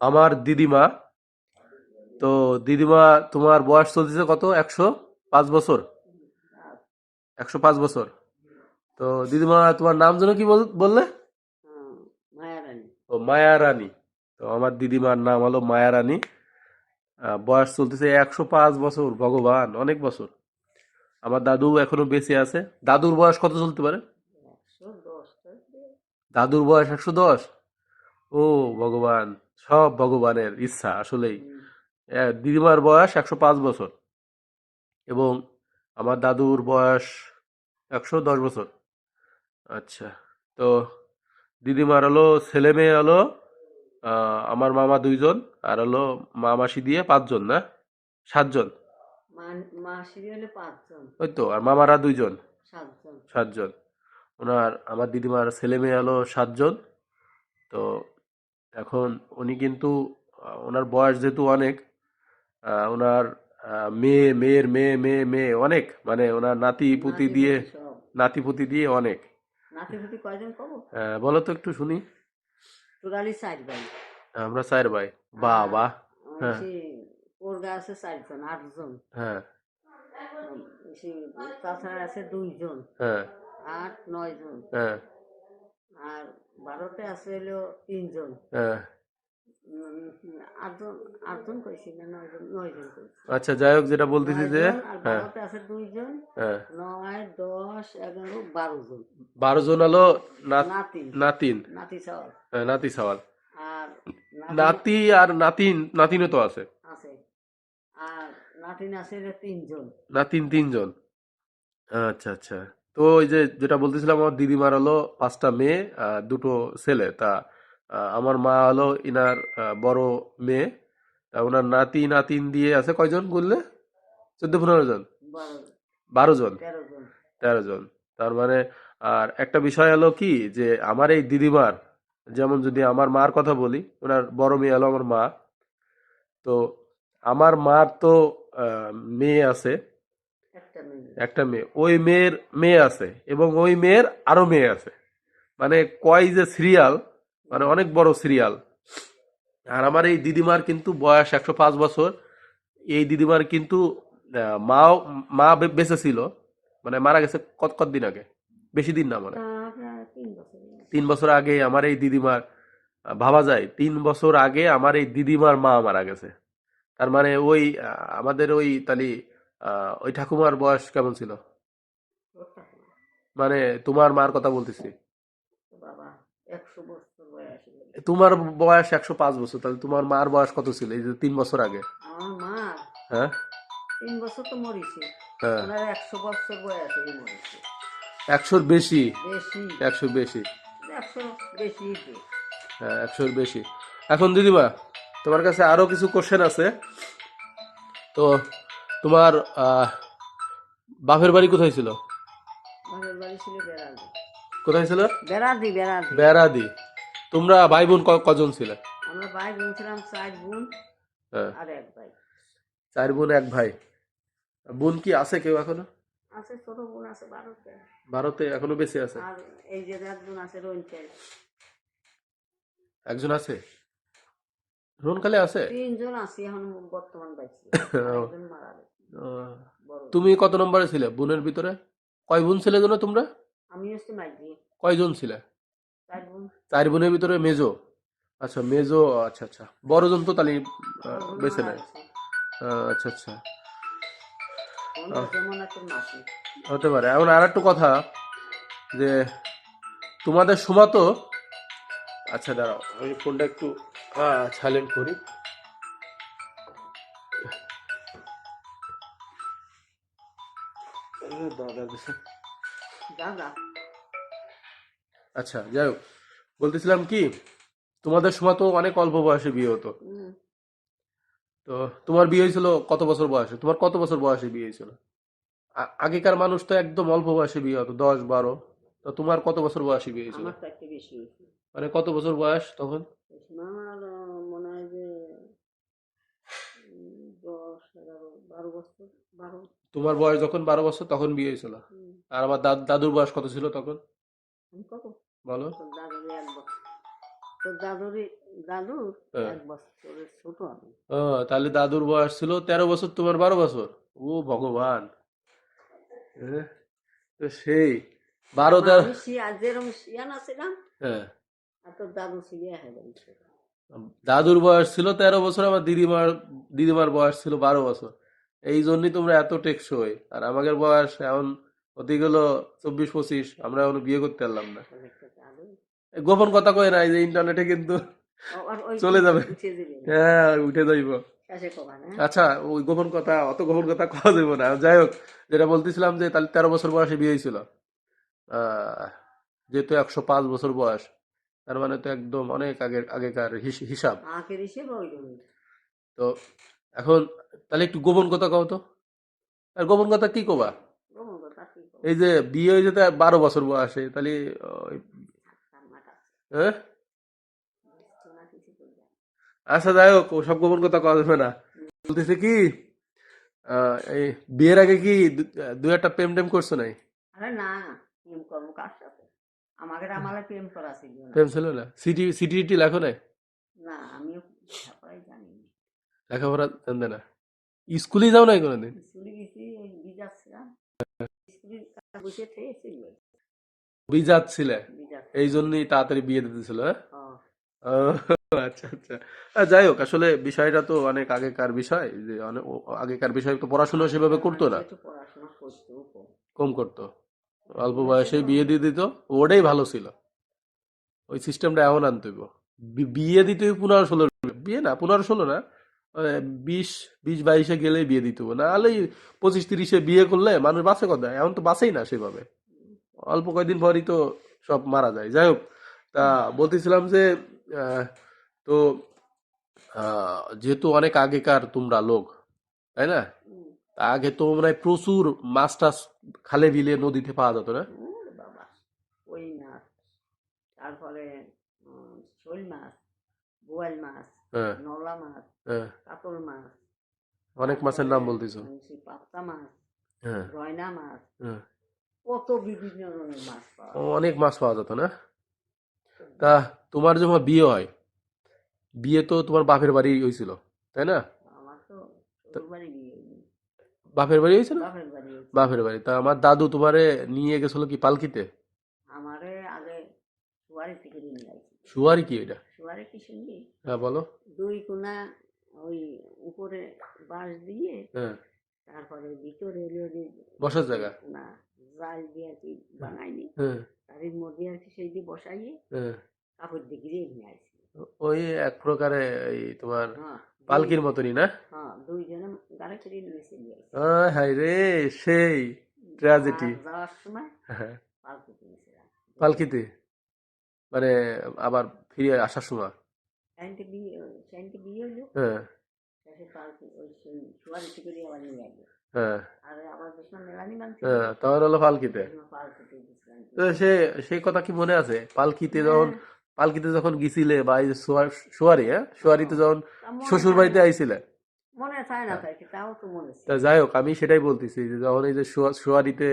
আমার দিদিমা। তো দিদিমা, তোমার বয়স চলতেছে কত? 105 বছর। 105 বছর। তো দিদিমা, তোমার নাম যেন কি বললে? মায়া রানী। ও, মায়া রানী। তো আমার দিদিমার নাম হলো মায়া রানী। বয়স চলতেছে 105 বছর। ভগবান, অনেক বছর। আমার দাদু এখনো বেঁচে আছে। দাদুর বয়স কত চলতে পারে? 110টা। দাদুর বয়স 110। ও ভগবান, সব ভগবানের ইচ্ছা আসলেই। হুম। দিদিমার বয়স 105 বছর এবং আমার দাদুর বয়স 110 বছর। আচ্ছা। তো দিদিমার হলো ছেলে মেয়ে হলো আমার মামা 2 জন, আর হলো মামাসি দিয়ে 5 জন, না 7 জন। মাসির হলে 5 জন। ওই তো, আর মামারা 2 জন। 7 জন। 7 জন। আমার দিদিমার ছেলে মেয়ে হলো 7 জন। তো এখন উনি কিন্তু ওনার বয়স যেহেতু অনেক, ওনার মেয়ে, মেয়ের মেয়ে, মেয়ে, মেয়ে অনেক, মানে ওনার নাতি পুতি নাতি দিয়ে, পুতি সব। নাতি পুতি দিয়ে অনেক। নাতি পুতি কয়জন কব? বলো তো একটু শুনি। টোটালি 4 ভাই। আমরা 4 ভাই। বাহ আর বাহ। হ্যাঁ। সে পোরগা আছে 4 জন, 8 জন। হ্যাঁ। সে তাছাড়া আছে 2 জন, হ্যাঁ। 8, 9 জন। হ্যাঁ। আর ভারতে আছে হলো 3 জন। হ্যাঁ। 8 জন। 8 জন কইছি না 9 জন? 9 জন কইছি। আচ্ছা, যাই হোক, যেটা বলতেছি নয় যে, জন আর হ্যাঁ। ভারতে আছে 2 জন। হ্যাঁ। 9, 10, 11, 12 জন। 12 জন হলো নাতি। নাতিন। নাতি সব। হ্যাঁ, নাতি সওয়াল। আর নাতিন নাতি আর নাতিনও তো আছে। আছে। আর নাতিন আছে হলো 3 জন। নাতিন 3 জন। আচ্ছা আচ্ছা। তো ওই যে যেটা বলতেছিলাম, আমার দিদিমার হলো 5টা মেয়ে, 2টো ছেলে। তা আমার মা হলো ইনার বড় মেয়ে। তা ওনার নাতি নাতিন দিয়ে আছে কয়জন বললে? 14-15 জন। 12, 12 জন। 13 জন। 13 জন। তার মানে, আর একটা বিষয় হলো কি, যে আমার এই দিদিমার, যেমন যদি আমার মার কথা বলি, ওনার বড় মেয়ে হলো আমার মা। তো আমার মার তো আহ, মেয়ে আছে। একটা মেয়ে। একটা মেয়ে, ওই মেয়ের মেয়ে আছে, এবং ওই মেয়ের আরো মেয়ে আছে। মানে কয় যে সিরিয়াল, মানে হুম। অনেক বড় সিরিয়াল। আর আমার এই দিদিমার কিন্তু বয়স 105 বছর। এই দিদিমার কিন্তু মাও, বেঁচে ছিল। মানে মারা গেছে কত কত দিন আগে, বেশি দিন না, মানে প্রায় 3 বছর। 3 বছর আগে আমার এই দিদিমার, ভাবা যায় 3 বছর আগে আমার এই দিদিমার মা মারা গেছে। তার মানে ওই আমাদের ওই তালি ওই ঠাকুমার বয়স কেমন ছিল? ওটা কি? মানে তোমার মার কথা বলতেছি। বাবা, 100 বছর বয়স হয়ে গেছে। তোমার বয়স 105 বছর, তাহলে তোমার মার বয়স কত ছিল এই যে 3 বছর আগে? আমার মা হ্যাঁ। 3 বছর তো মরিছে। হ্যাঁ। ওনার 100 বছর বয়সে মরিছে। 100-র বেশি। বেশি। 100 বেশি। 100 বেশি কি? হ্যাঁ, 100-র বেশি। এখন দিদিমা, তোমার কাছে আরো কিছু কোশ্চেন আছে। তো তোমার আহ, বাপের বাড়ি কোথায় ছিল? বাপের বাড়ি ছিল বেড়াদি। কোথায় ছিল? বেড়াদি, বেড়াদি। বেড়াদি। তোমরা ভাই বোন কজন ছিলে? আমরা ভাই বোন ছিলাম 4 বোন হ্যাঁ। আর 1 ভাই। 4 বোন 1 ভাই। বোন কি আছে কেউ এখনো? আছে, ছোট বোন আছে ভারতে। ভারতে এখনো বেঁচে আছে? আর এই যে 1 বোন আছে রইনতে। একজন আছে, রোনকালে আছে। 3 জন আছি এখন বর্তমান বাইছে। আর একজন মারা গেছে, আহ, বড় বোন। তুমি কত নম্বরে ছিলে বোনের ভিতরে? কয় বোন ছিলে যেন তোমরা? আমি হচ্ছে মাইজি। কয়জন ছিলে? 4 বোন। 4 বোনের ভিতরে মেজো। আচ্ছা, মেজো। আচ্ছা আচ্ছা, বড়জন তো তাহলে বড় বোন বেঁচে মারা নাই। গেছে। আচ্ছা আচ্ছা। বোন আহ, হচ্ছে মনে একটা মাসি। হতে পারে। এখন আর একটু কথা, যে তোমাদের সময় তো, আচ্ছা দাঁড়াও, আমি ফোনটা একটু সাইলেন্ট করি। দাদা দিছে। দাদা। আচ্ছা, যাই হোক, বলতেছিলাম কি, তোমাদের সময় তো অনেক অল্প বয়সে বিয়ে হতো। হুম। তো তোমার বিয়ে হয়েছিল কত বছর বয়সে? তোমার কত বছর বয়সে বিয়ে হয়েছিল? আগেকার মানুষ তো একদম অল্প বয়সে বিয়ে হতো, 10-12। তো তোমার কত বছর বয়সে বিয়ে হয়েছিল? আমার তো একটু বেশি হয়েছে। মানে কত বছর বয়স তখন? আমার মনে হয় যে 10, 11, 12 বছর। 12। তোমার বয়স যখন 12 বছর তখন বিয়ে হয়েছিল। হুম। আর আমার দাদুর বয়স কত ছিল তখন? আমি কত? বলো। তোর দাদুরি 1 বছর। তোর দাদুরি দাদুর হ্যাঁ। 1 বছরের ছোট আমি। ও তাহলে দাদুর বয়স ছিল 13 বছর, তোমার 12 বছর। ও ভগবান! হ্যাঁ, তো সেই 12 13। আমি যেরকম শিয়ানা ছিলাম হ্যাঁ, আর তোর দাদু ছিল হেবেন ছিল। দাদুর বয়স ছিল 13 বছর, আমার দিদিমার বয়স ছিল 12 বছর। এই জন্যই তোমরা এত টেকসই। আর আমাদের বয়স এখন হতে গেল 24 25, আমরা এখনো বিয়ে করতে পারলাম না। অনেকটা দাদু এই গোপন কথা কই না, এই যে ইন্টারনেটে কিন্তু আর ওই চলে যাবে। উঠে যাবে না হ্যাঁ, উঠে যাইব। শেষে কবা না। আচ্ছা, ওই গোপন কথা, অত গোপন কথা কওয়া যাবে না। যাই হোক, যেটা বলতেছিলাম যে তাহলে 13 বছর বয়সে বিয়ে হয়েছিল। আহ, যেহেতু 105 বছর বয়স, তার মানে তো একদম অনেক আগেকার হিসাব। আখের হিসেবে ওই রকম। তো এখন তাহলে একটু গোপন কথা কও তো। আর গোপন কথা কি কবা? রকম কথা কি কব। এই যে বিয়ে হয়ে যেতে 12 বছর বয়সে, তাহলে কান্না কাছে হ্যাঁ? না কিছু করবে না। আচ্ছা, যাই হোক, ওসব গোপন কথা কওয়া যাবে না। বলতেছে কি, এই বিয়ের আগে কি দু একটা প্রেম টেম করছো নাই? আরে না, প্রেম করবো কার সাথে? আমাকে আমালে প্রেম করা ছিল না। প্রেম ছিল না? সিটি সিটি টিটি লেখো নাই? না আমিও লেখাপড়াই জানি না। লেখাপড়া জানতে না? স্কুলে যাও নাই কোনোদিন? স্কুলে গেছি ওই বিজাত ছিলাম, স্কুলে বসে থেকেছিল বিজাত ছিলে, বিজাত। এই জন্যই তাড়াতাড়ি বিয়ে দিতেছিল, হ্যাঁ? হ্যাঁ, ও, আচ্ছা আচ্ছা। যাই হোক, আসলে বিষয়টা তো অনেক আগেকার বিষয়, যে অনেক আগেকার বিষয় তো পড়াশোনা সেভাবে করতো না, একটু পড়াশোনা করতেও কম। কম করতো, অল্প বয়সে বয়সেই তো বিয়ে দিয়ে দিত। ওটাই ভালো ছিল। ওই সিস্টেমটা এমন আনতে হইব। বিয়ে দিতে হইব 15 16, বিয়ে না 15 16 না, 20 20 22-এ গেলেই বিয়ে দিতে হবে, না হলে 25 30-এ বিয়ে করলে মানুষ বাঁচে কথা, এখন তো বাঁচেই না সেভাবে। অল্প কয়েকদিন পরই তো সব মারা যায়। যাই হোক, তা বলতেছিলাম যে আহ, তো যেহেতু অনেক আগেকার তোমরা লোক, তাই না? হুম, তা আগে তো মনে হয় প্রচুর মাছ টাছ খালে বিলে নদীতে পাওয়া যেত না? ওরে বাবা, ওই মাছ, তারপরে শোল মাছ, বোয়াল মাছ, হ্যাঁ, নলা মাছ, হ্যাঁ, কাতল মাছ, অনেক মাছের তারপরে নাম বলতেছো। সেই পাবদা মাছ, হ্যাঁ, গয়না মাছ, হ্যাঁ, কত বিভিন্ন ধরনের মাছ পাওয়া যায়। অনেক মাছ পাওয়া যেত না? তা তোমার যখন বিয়ে হয়, বিয়ে তো তোমার বাপের বাড়ি হয়েছিল, তাই না? আমার তো শ্বশুর বাড়ি বিয়ে হয়নি, বাপের বাড়ি হয়েছিল? বাপের বাড়ি হয়েছে। বাপের বাড়ি। তা আমার দাদু তোমারে নিয়ে গেছিল কি পালকিতে? আমারে আগে সুয়ারি থেকে নিয়ে যাইছে। সুয়ারি কি এটা? সুয়ারি কি শুনবি? হ্যাঁ, বলো। দুই কোনা ওই উপরে বাঁশ দিয়ে, হ্যাঁ, তারপরে ভিতরে হলো যে বসার দুই জায়গা। কোনা জাল দিয়ে আর কি বানাইনি, হ্যাঁ, তার মধ্যে আর কি সেই দিয়ে বসাইয়ে হ্যাঁ, কাপড় দিয়ে ঘিরে নিয়ে আসি। ওই এক প্রকারে এই তোমার হ্যাঁ, দুই, পালকির মতনই না? হ্যাঁ দুইজনে গাড়ি করে নিয়ে নিয়ে আসি। হাই রে, সেই আর ট্র্যাজেডি। যাওয়ার সময় হ্যাঁ, পালকি কিনেছিলাম। পালকিতে মানে আবার ফিরে আসার সময়। সাইনকে বিয়ে হলো, হ্যাঁ, শেষে পালকি ওই সুয়ারি থেকে আবার নিয়ে আসলো। হ্যাঁ, আর আবার যখন মেলানি বানছিল হ্যাঁ, তখন হলো পালকিতে। তখন পালকিতে গেছিলাম। তো সেই কথা কি মনে আছে? পালকিতে যখন, হ্যাঁ, পালকিতে যখন গেছিলে, বা এই যে সোয়ারি, হ্যাঁ, সোয়ারিতে যখন তা মনে শ্বশুর থাকে বাড়িতে না, আইছিলে। মনে থাকে না থাকে, তাও তো মনে তা ছিল। যাই হোক, আমি সেটাই বলতেছি যে যখন এই যে সোয়ারিতে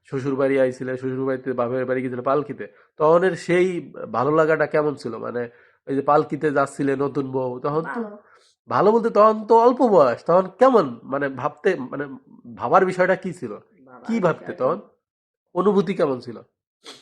শ্বশুর বাড়ি আইছিলে, শ্বশুর বাড়িতে বাপের বাড়ি গেছিলে পালকিতে, তখন এর সেই ভালো লাগাটা কেমন ছিল? মানে এই যে পালকিতে যাচ্ছিলে নতুন বউ, তখন তো ভালো, ভালো বলতে, তখন তো অল্প বয়স, তখন কেমন মানে ভাবতে, মানে ভাবার বিষয়টা কি ছিল? কি বাবার ভাবতে বিষয়টা তখন? অনুভূতি কেমন ছিল?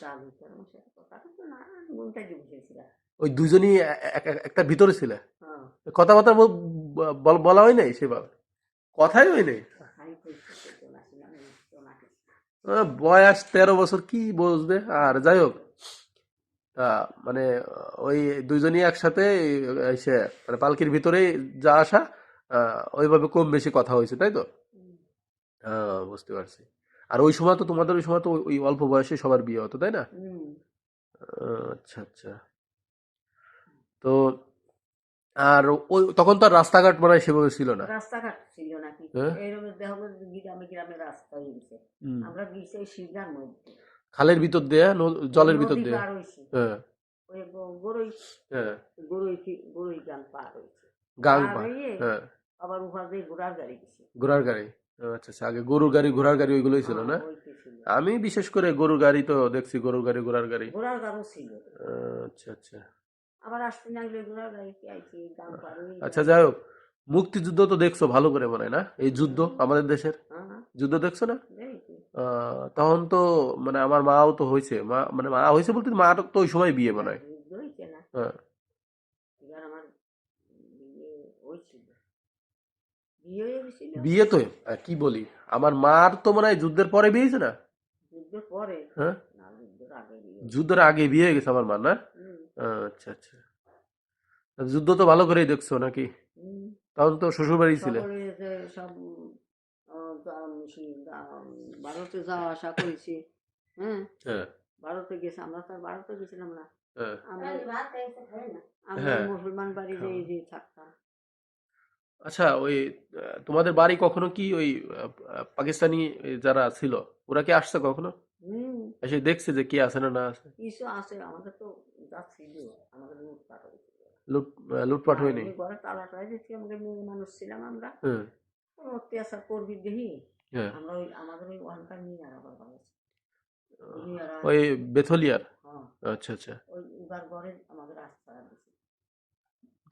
জাদু কেমন সে কথা কিন্তু না, মনটা যে বুঝেছিলাম। ওই দুজনই একটা ভিতরে ছিলে, হ্যাঁ, কথাবার্তা বলা হয় নাই সেভাবে, কথাই হয় নাই। হাই পরিস্থিতি তো না ছিল, তো না কিছু। বয়স 13 বছর, কি বুঝবে? আর যাই হোক, তা মানে ওই দুইজনই একসাথে এসে মানে পালকির ভিতরেই যা আসা, ওইভাবে কম বেশি কথা হয়েছে, তাই তো? হুম, বুঝতে পারছি। আর ওই সময় তো তোমাদের, ওই সময় তো ওই অল্প বয়সে সবার বিয়ে হতো, তাই না? হুম, আচ্ছা আচ্ছা। তো আর ওই তখন তো আর রাস্তাঘাট মনে হয় সেভাবে ছিল না। রাস্তাঘাট ছিল নাকি হ্যাঁ, এইরকম দেখো, গ্রামে গ্রামে রাস্তা হয়েছে। হুম। আমরা গেছি ওই শিবনার মধ্যে, খালের ভিতর দিয়ে, ওই জলের ভিতর নদী দিয়ে। পার হয়েছি, হ্যাঁ, ওই গরুই হ্যাঁ, গরুই গান পার হয়েছে, গাং পার পা। হয়ে হ্যাঁ, আবার উপার দিয়ে ঘোড়ার গাড়ি গেছে। ঘোড়ার গাড়ি। আচ্ছা আচ্ছা, আগে গরুর গাড়ি ঘোড়ার গাড়ি ওইগুলোই ছিল হ্যাঁ, না? ওইটি ছিল, আমি বিশেষ করে গরুর গাড়ি তো দেখছি, গরুর গাড়ি ঘোড়ার গাড়ি। ঘোড়ার গাড়ি ছিল। আচ্ছা আচ্ছা। আবার আসতে না রেগুলার গাড়িতে আইছি দাম পারে আচ্ছা যাই হোক, মুক্তিযুদ্ধ তো দেখছো ভালো করে মনে হয় না, এই যুদ্ধ আমাদের দেশের হ্যাঁ যুদ্ধ দেখছো না? দেখি তখন তো মানে আমার মাও তো হয়েছে, মা মানে মা হয়েছে বলতে মার তো ওই সময় বিয়ে মনে হয়। যুদ্ধ হয়েছে না হ্যাঁ, এবার আমার বিয়ে হয়েছিল বিয়ে হয়ে গেছিল বিয়ে তো কি বলি, আমার মার তো মনে হয় যুদ্ধের পরে বিয়ে হয়েছে না? যুদ্ধের পরে হ্যাঁ, না যুদ্ধের আগে বিয়ে হয়েছে। যুদ্ধের আগে বিয়ে হয়ে গেছে আমার মা না? হুম, আচ্ছা আচ্ছা, যুদ্ধ তো ভালো করেই দেখছো নাকি? হুম। তখন তো শ্বশুর বাড়ি ছিলে। সকলে যে সব ভারতে যাওয়া আসা করেছি হ্যাঁ হ্যাঁ, ভারতে গেছে আমরা তো আর ভারতে গেছিলাম না হ্যাঁ, আমরা আমরা হ্যাঁ, মুসলমান বাড়ি যে খাওয়া। যে থাকতাম আচ্ছা ওই তোমাদের বাড়ি কখনো কি ওই পাকিস্তানি যারা ছিল ওরা কি আসছে কখনো, হুম এসে দেখছে যে কি আছে না না আছে? কিছু আছে আমাদের তো যা ছিল আমাদের লুটপাট হয়েছিল লুট লুটপাট আর হয়নি? এমনি ঘরে তালা টালা দিচ্ছি আমাদের মেয়ে মানুষ ছিলাম আমরা হ্যাঁ, কোনো অত্যাচার করবি দেখি হ্যাঁ, আমরা ওই আমাদের ওই ওখানকার নিয়ে আবার ভালো ওই মেয়েরা ওই বেথলিয়ার। হ্যাঁ আচ্ছা আচ্ছা, ওই উগার ঘরে আমাদের রাস্তা দিচ্ছে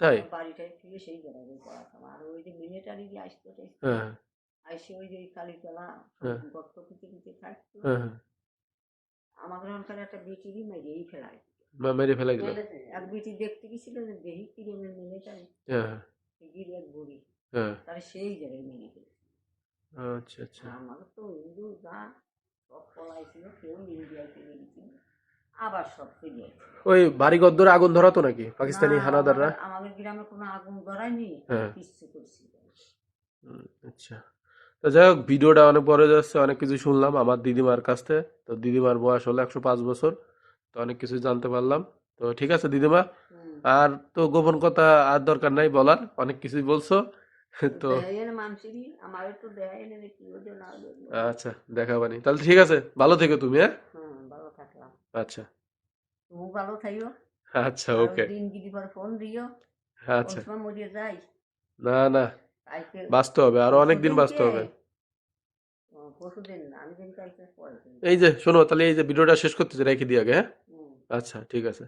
তাই? আমার বাড়িটাই থেকে সেই জায়গায় পড়াতাম আর ওই যে মিলিটারি যে আসতো হ্যাঁ, আইসে ওই যে কালীতলা হ্যাঁ, গর্ত পিতে পিতে থাকতো হ্যাঁ, হ্যাঁ, আমাদের ওখানকার একটা বেটিরই মেরেই ফেলায় মেরে ফেলাই দিল। এক বেটি দেখতে গেছিল যে দেহি কিরমের মিলিটারি হ্যাঁ, হ্যাঁ, গিয়ে এক বুড়ি হ্যাঁ, তাহলে সেই জায়গায় মেরে ফেলছে আচ্ছা আচ্ছা। আর আমাদের তো হিন্দু যা সব পলাইছিল কেউ ইন্ডিয়ায় চলে গেছিল আবার সব ফিরে আসছিল ওই বাড়ি ঘর আগুন ধরাতো নাকি না পাকিস্তানি হানাদাররা? আমাদের আমাদের গ্রামে কোনো আগুন ধরায়নি হ্যাঁ, কিচ্ছু করছিল না। আচ্ছা। তো যাই হোক, ভিডিওটা অনেক বড় হয়ে যাচ্ছে, অনেক কিছু শুনলাম আমার দিদিমার কাছ থেকে। তো দিদিমার বয়স হলো 105 বছর, তো অনেক কিছু জানতে পারলাম। তো ঠিক আছে দিদিমা, হুম আর তো গোপন কথা আর দরকার নাই বলার, অনেক কিছুই বলছো। তো দেখাইয়ে না মানসিরই আমার তো দেখাই না কি ওদের না দেখবো আচ্ছা, দেখাবানি তাহলে, ঠিক আছে, ভালো থেকো তুমি, হ্যাঁ? হুম ভালো থাকলাম আচ্ছা, তুমি ভালো থাইও আচ্ছা, আর ওই ওকে, দিন গিরি পর ফোন দিও কোন আচ্ছা। সময় মরিয়ে যাই না না, কালকে বাঁচতে হবে, আরো অনেক দিন বাঁচতে পরশুদিনকে হবে। পরশু দিন না আমি দিন কালকে পরে দিন এই যে শোনো, তাহলে এই যে ভিডিওটা শেষ করতেছি, রেখে দিয়ে আগে, হ্যাঁ? হুম আচ্ছা, ঠিক আছে।